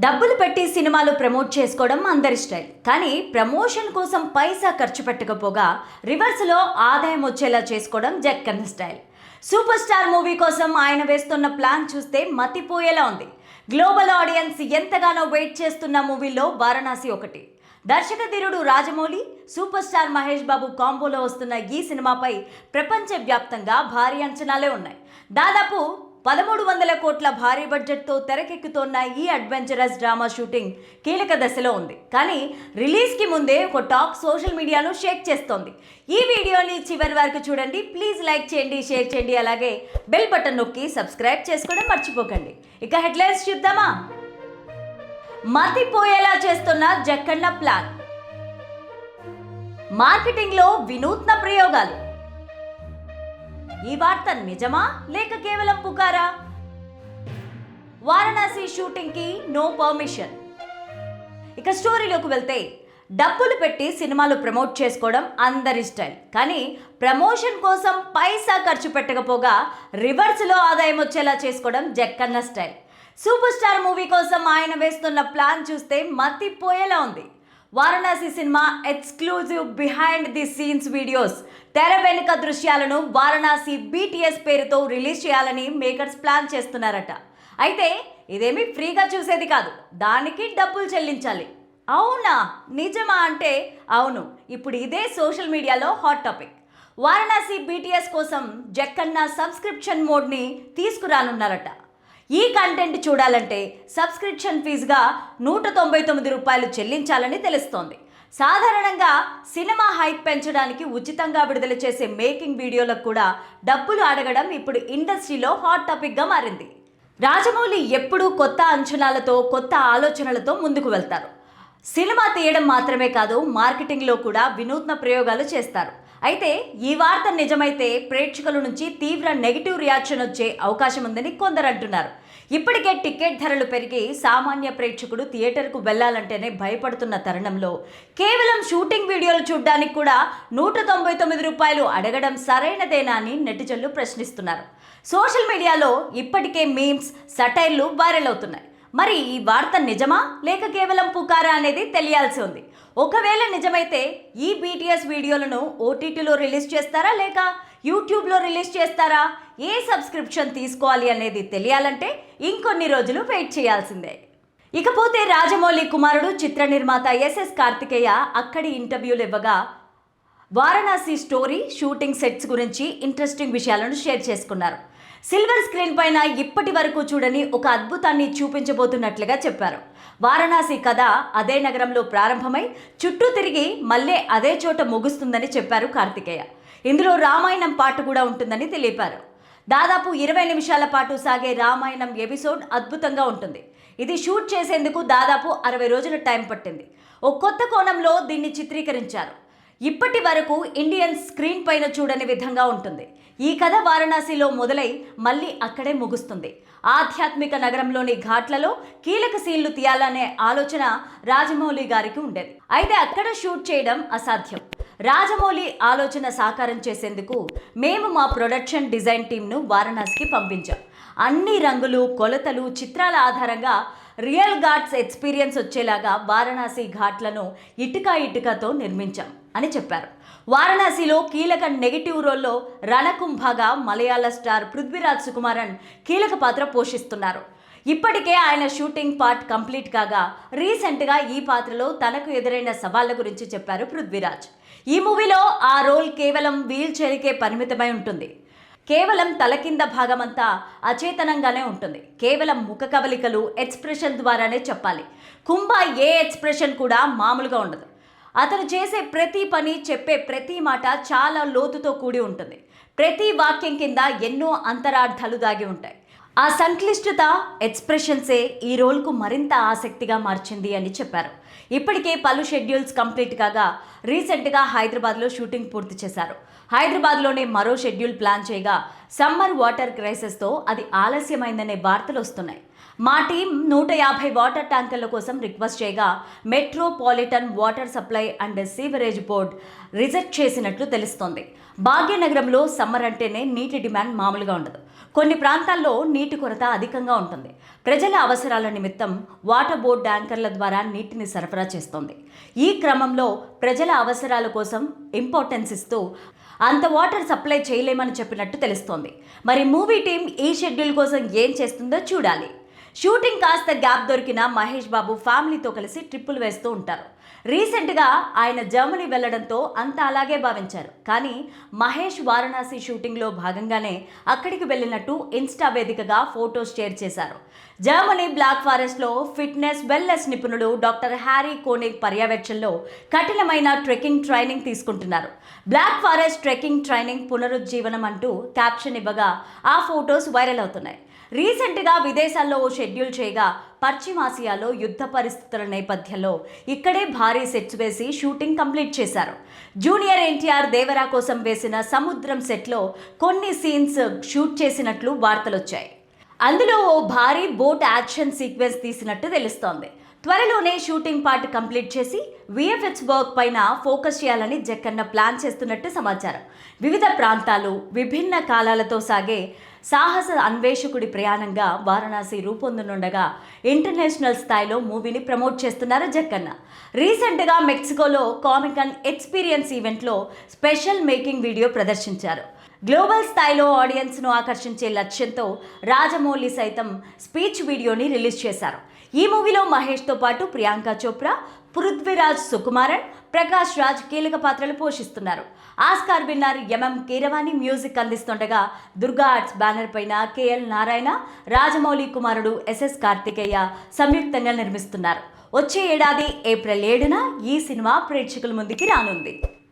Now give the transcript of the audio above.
డబ్బులు పెట్టి సినిమాలు ప్రమోట్ చేసుకోవడం అందరి స్టైల్. కానీ ప్రమోషన్ కోసం పైసా ఖర్చు పెట్టకపోగా రివర్స్లో ఆదాయం వచ్చేలా చేసుకోవడం Jakkanna style. Super star movie కోసం ఆయన వేస్తున్న ప్లాన్ చూస్తే మతిపోయేలా ఉంది. గ్లోబల్ ఆడియన్స్ ఎంతగానో వెయిట్ చేస్తున్న మూవీలో వారణాసి ఒకటి. దర్శకధీరుడు రాజమౌళి, సూపర్ స్టార్ మహేష్ బాబు కాంబోలో వస్తున్న ఈ సినిమాపై ప్రపంచవ్యాప్తంగా భారీ అంచనాలే ఉన్నాయి. దాదాపు 1300 కోట్ల భారీ బడ్జెట్తో తెరకెక్కుతోన్న ఈ అడ్వెంచరస్ డ్రామా షూటింగ్ కీలక దశలో ఉంది. కానీ రిలీజ్కి ముందే ఒక టాక్ సోషల్ మీడియాను షేక్ చేస్తోంది. ఈ వీడియోని చివరి వరకు చూడండి. ప్లీజ్ లైక్ చేయండి, షేర్ చేయండి, అలాగే బెల్ బటన్ నొక్కి సబ్స్క్రైబ్ చేసుకోవడం మర్చిపోకండి. ఇక హెడ్లైన్స్ చూద్దామా? మతిపోయేలా చేస్తున్న జక్కన్న ప్లాన్, మార్కెటింగ్లో వినూత్న ప్రయోగాలు. ఈ వార్త నిజమా లేక కేవలం పుకారా? వారణాసి షూటింగ్ కి నో పర్మిషన్. ఇక స్టోరీలోకి వెళ్తే, డబ్బులు పెట్టి సినిమాలు ప్రమోట్ చేసుకోవడం అందరి స్టైల్. కానీ ప్రమోషన్ కోసం పైసా ఖర్చు పెట్టకపోగా రివర్స్లో ఆదాయం వచ్చేలా చేసుకోవడం Jakkanna style. Super star movie కోసం ఆయన వేస్తున్న ప్లాన్ చూస్తే మతిపోయేలా ఉంది. Varanasi cinema exclusive behind the scenes videos, తెర వెనుక దృశ్యాలను వారణాసి BTS పేరుతో రిలీజ్ చేయాలని మేకర్స్ ప్లాన్ చేస్తున్నారట. అయితే ఇదేమీ ఫ్రీగా చూసేది కాదు, దానికి డబ్బులు చెల్లించాలి. అవునా, నిజమా అంటే అవును. ఇప్పుడు ఇదే సోషల్ మీడియాలో హాట్ టాపిక్. వారణాసి BTS కోసం జక్కన్న సబ్స్క్రిప్షన్ మోడ్ని తీసుకురానున్నారట. ఈ కంటెంట్ చూడాలంటే సబ్స్క్రిప్షన్ ఫీజుగా 199 రూపాయలు చెల్లించాలని తెలుస్తోంది. సాధారణంగా సినిమా హైప్ పెంచడానికి ఉచితంగా విడుదల చేసే మేకింగ్ వీడియోలకు కూడా డబ్బులు అడగడం ఇప్పుడు ఇండస్ట్రీలో హాట్ టాపిక్గా మారింది. రాజమౌళి ఎప్పుడూ కొత్త అంచనాలతో, కొత్త ఆలోచనలతో ముందుకు వెళ్తారు. సినిమా తీయడం మాత్రమే కాదు, మార్కెటింగ్లో కూడా వినూత్న ప్రయోగాలు చేస్తారు. అయితే ఈ వార్త నిజమైతే ప్రేక్షకుల నుంచి తీవ్ర నెగిటివ్ రియాక్షన్ వచ్చే అవకాశం ఉందని కొందరు అంటున్నారు. ఇప్పటికే టికెట్ ధరలు పెరిగి సామాన్య ప్రేక్షకుడు థియేటర్కు వెళ్లాలంటేనే భయపడుతున్న తరుణంలో కేవలం షూటింగ్ వీడియోలు చూడడానికి కూడా 199 రూపాయలు అడగడం సరైనదేనా అని నెటిజన్లు ప్రశ్నిస్తున్నారు. సోషల్ మీడియాలో ఇప్పటికే మీమ్స్, సటైర్లు వైరల్ అవుతున్నాయి. మరి ఈ వార్త నిజమా లేక కేవలం పుకారా అనేది తెలియాల్సి ఉంది. ఒకవేళ నిజమైతే ఈ BTS వీడియోలను OTTలో రిలీజ్ చేస్తారా లేక యూట్యూబ్లో రిలీజ్ చేస్తారా? ఏ సబ్స్క్రిప్షన్ తీసుకోవాలి అనేది తెలియాలంటే ఇంకొన్ని రోజులు వెయిట్ చేయాల్సిందే. ఇకపోతే రాజమౌళి కుమారుడు, చిత్ర నిర్మాత SS కార్తికేయ అక్కడి ఇంటర్వ్యూలు ఇవ్వగా వారణాసి స్టోరీ, షూటింగ్ సెట్స్ గురించి ఇంట్రెస్టింగ్ విషయాలను షేర్ చేసుకున్నారు. సిల్వర్ స్క్రీన్ పైన ఇప్పటి వరకు చూడని ఒక అద్భుతాన్ని చూపించబోతున్నట్లుగా చెప్పారు. వారణాసి కథ అదే నగరంలో ప్రారంభమై చుట్టూ తిరిగి మళ్ళీ అదే చోట ముగుస్తుందని చెప్పారు కార్తికేయ. ఇందులో రామాయణం పాట కూడా ఉంటుందని తెలిపారు. దాదాపు 20 నిమిషాల పాటు సాగే రామాయణం ఎపిసోడ్ అద్భుతంగా ఉంటుంది. ఇది షూట్ చేసేందుకు దాదాపు 60 రోజుల టైం పట్టింది. ఓ కొత్త కోణంలో దీన్ని చిత్రీకరించారు. ఇప్పటి వరకు ఇండియన్ స్క్రీన్ పైన చూడని విధంగా ఉంటుంది. ఈ కథ వారణాసిలో మొదలై మళ్ళీ అక్కడే ముగుస్తుంది. ఆధ్యాత్మిక నగరంలోని ఘాట్లలో కీలక సీన్లు తీయాలనే ఆలోచన రాజమౌళి గారికి ఉండేది. అయితే అక్కడ షూట్ చేయడం అసాధ్యం. రాజమౌళి ఆలోచన సాకారం చేసేందుకు మేము మా ప్రొడక్షన్ డిజైన్ టీంను వారణాసికి పంపించాం. అన్ని రంగులు, కొలతలు, చిత్రాల ఆధారంగా రియల్ ఘాట్స్ ఎక్స్పీరియన్స్ వచ్చేలాగా వారణాసి ఘాట్లను ఇటుకతో నిర్మించాం అని చెప్పారు. వారణాసిలో కీలక నెగిటివ్ రోల్లో రణకుంభగా మలయాళ స్టార్ పృథ్వీరాజ్ సుకుమారన్ కీలక పాత్ర పోషిస్తున్నారు. ఇప్పటికే ఆయన షూటింగ్ పార్ట్ కంప్లీట్ కాగా రీసెంట్గా ఈ పాత్రలో తనకు ఎదురైన సవాళ్ల గురించి చెప్పారు పృథ్వీరాజ్. ఈ మూవీలో ఆ రోల్ కేవలం వీల్ చైర్కే పరిమితమై ఉంటుంది. కేవలం తల కింద భాగమంతా అచేతనంగానే ఉంటుంది. కేవలం ముఖ కవలికలు, ఎక్స్ప్రెషన్ ద్వారానే చెప్పాలి. కుంభ ఏ ఎక్స్ప్రెషన్ కూడా మామూలుగా ఉండదు. అతను చేసే ప్రతి పని, చెప్పే ప్రతి మాట చాలా లోతుతో కూడి ఉంటుంది. ప్రతి వాక్యం కింద ఎన్నో అంతరార్థాలు దాగి ఉంటాయి. ఆ సంక్లిష్టత, ఎక్స్ప్రెషన్సే ఈ రోల్కు మరింత ఆసక్తిగా మార్చింది అని చెప్పారు. ఇప్పటికే పలు షెడ్యూల్స్ కంప్లీట్ కాగా రీసెంట్గా హైదరాబాద్లో షూటింగ్ పూర్తి చేశారు. హైదరాబాద్లోనే మరో షెడ్యూల్ ప్లాన్ చేయగా సమ్మర్ వాటర్ క్రైసిస్తో అది ఆలస్యమైందనే వార్తలు వస్తున్నాయి. మా టీం 150 వాటర్ ట్యాంకర్ల కోసం రిక్వెస్ట్ చేయగా metropolitan water supply and sewerage board reject చేసినట్లు తెలుస్తోంది. భాగ్యనగరంలో సమ్మర్ అంటేనే నీటి డిమాండ్ మామూలుగా ఉండదు. కొన్ని ప్రాంతాల్లో నీటి కొరత అధికంగా ఉంటుంది. ప్రజల అవసరాల నిమిత్తం వాటర్ బోర్డ్ ట్యాంకర్ల ద్వారా నీటిని సరఫరా చేస్తోంది. ఈ క్రమంలో ప్రజల అవసరాల కోసం ఇంపార్టెన్స్ ఇస్తూ అంత వాటర్ సప్లై చేయలేమని చెప్పినట్టు తెలుస్తోంది. మరి మూవీ టీం ఈ షెడ్యూల్ కోసం ఏం చేస్తుందో చూడాలి. షూటింగ్ కాస్త గ్యాప్ దొరికిన మహేష్ బాబు ఫ్యామిలీతో కలిసి ట్రిప్పులు వేస్తూ ఉంటారు. రీసెంట్గా ఆయన జర్మనీ వెళ్లడంతో అంతా అలాగే భావించారు. కానీ మహేష్ వారణాసి షూటింగ్లో భాగంగానే అక్కడికి వెళ్ళినట్టు ఇన్స్టా వేదికగా ఫోటోస్ షేర్ చేశారు. జర్మనీ బ్లాక్ ఫారెస్ట్లో ఫిట్నెస్ వెల్నెస్ నిపుణుడు డాక్టర్ హ్యారీ కోనిగ్ పర్యవేక్షణలో కఠినమైన ట్రెక్కింగ్ ట్రైనింగ్ తీసుకుంటున్నారు. బ్లాక్ ఫారెస్ట్ ట్రెక్కింగ్ ట్రైనింగ్ పునరుజ్జీవనం అంటూ క్యాప్షన్ ఇవ్వగా ఆ ఫోటోస్ వైరల్ అవుతున్నాయి. రీసెంట్గా విదేశాల్లో ఓ షెడ్యూల్ చేయగా పశ్చిమాసియాలో యుద్ధ పరిస్థితుల నేపథ్యంలో ఇక్కడే భారీ సెట్స్ వేసి షూటింగ్ కంప్లీట్ చేశారు. జూనియర్ ఎన్టీఆర్ దేవరా కోసం వేసిన సముద్రం సెట్లో కొన్ని సీన్స్ షూట్ చేసినట్లు వార్తలొచ్చాయి. అందులో ఓ భారీ బోట్ యాక్షన్ సీక్వెన్స్ తీసినట్టు తెలుస్తోంది. త్వరలోనే షూటింగ్ పార్ట్ కంప్లీట్ చేసి విఎఫ్ఎక్స్ వర్క్ పైన ఫోకస్ చేయాలని జక్కన్న ప్లాన్ చేస్తున్నట్టు సమాచారం. వివిధ ప్రాంతాలు, విభిన్న కాలాలతో సాగే సాహస అన్వేషకుడి ప్రయాణంగా వారణాసి రూపొందనుండగా ఇంటర్నేషనల్ స్థాయిలో మూవీని ప్రమోట్ చేస్తున్నారు జక్కన్న. రీసెంట్గా మెక్సికోలో కామికన్ ఎక్స్పీరియన్స్ ఈవెంట్లో స్పెషల్ మేకింగ్ వీడియో ప్రదర్శించారు. గ్లోబల్ స్థాయిలో ఆడియన్స్ను ఆకర్షించే లక్ష్యంతో రాజమౌళి సైతం స్పీచ్ వీడియోని రిలీజ్ చేశారు. ఈ మూవీలో మహేష్తో పాటు ప్రియాంక చోప్రా, పృథ్వీరాజ్ సుకుమారన్, ప్రకాష్ రాజ్ కీలక పాత్రలు పోషిస్తున్నారు. Oscar winner MM Keeravani music అందిస్తుండగా దుర్గా ఆర్ట్స్ బ్యానర్ పైన కేఎల్ నారాయణ, రాజమౌళి కుమారుడు ఎస్ఎస్ కార్తికేయ సంయుక్తంగా నిర్మిస్తున్నారు. వచ్చే ఏడాది ఏప్రిల్ 7న ఈ సినిమా ప్రేక్షకుల ముందుకి రానుంది.